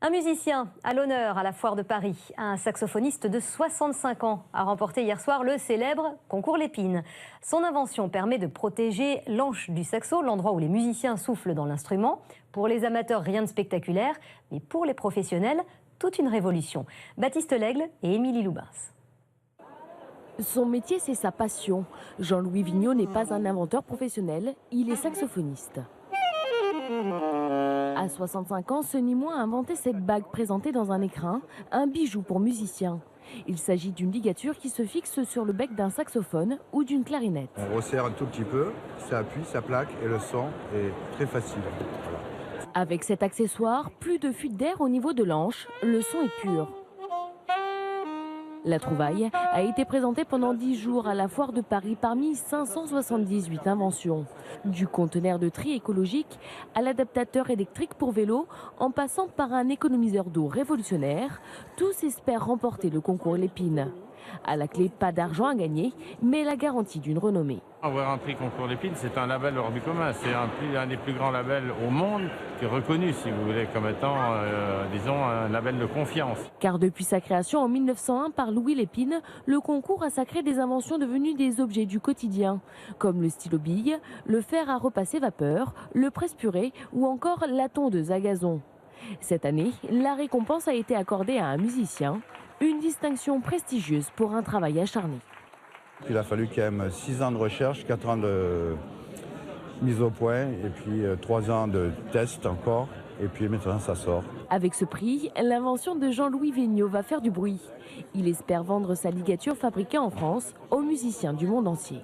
Un musicien à l'honneur à la Foire de Paris. Un saxophoniste de 65 ans a remporté hier soir le célèbre concours Lépine. Son invention permet de protéger l'anche du saxo, l'endroit où les musiciens soufflent dans l'instrument. Pour les amateurs, rien de spectaculaire, mais pour les professionnels, toute une révolution. Baptiste Lègle et Émilie Loubins. Son métier, c'est sa passion. Jean-Louis Vigneault n'est pas un inventeur professionnel, il est saxophoniste. À 65 ans, ce Nîmois a inventé cette bague présentée dans un écrin, un bijou pour musiciens. Il s'agit d'une ligature qui se fixe sur le bec d'un saxophone ou d'une clarinette. On resserre un tout petit peu, ça appuie, ça plaque et le son est très facile. Voilà. Avec cet accessoire, plus de fuite d'air au niveau de l'anche, le son est pur. La trouvaille a été présentée pendant 10 jours à la Foire de Paris parmi 578 inventions. Du conteneur de tri écologique à l'adaptateur électrique pour vélo, en passant par un économiseur d'eau révolutionnaire, tous espèrent remporter le concours Lépine. À la clé, pas d'argent à gagner, mais la garantie d'une renommée. Avoir un prix concours Lépine, c'est un label hors du commun. C'est un des plus grands labels au monde qui est reconnu, si vous voulez, comme étant, disons, un label de confiance. Car depuis sa création en 1901 par Louis Lépine, le concours a sacré des inventions devenues des objets du quotidien, comme le stylo bille, le fer à repasser vapeur, le presse-purée ou encore la tondeuse à gazon. Cette année, la récompense a été accordée à un musicien, une distinction prestigieuse pour un travail acharné. Il a fallu quand même 6 ans de recherche, 4 ans de mise au point et puis 3 ans de test encore. Et puis maintenant ça sort. Avec ce prix, l'invention de Jean-Louis Vigneault va faire du bruit. Il espère vendre sa ligature fabriquée en France aux musiciens du monde entier.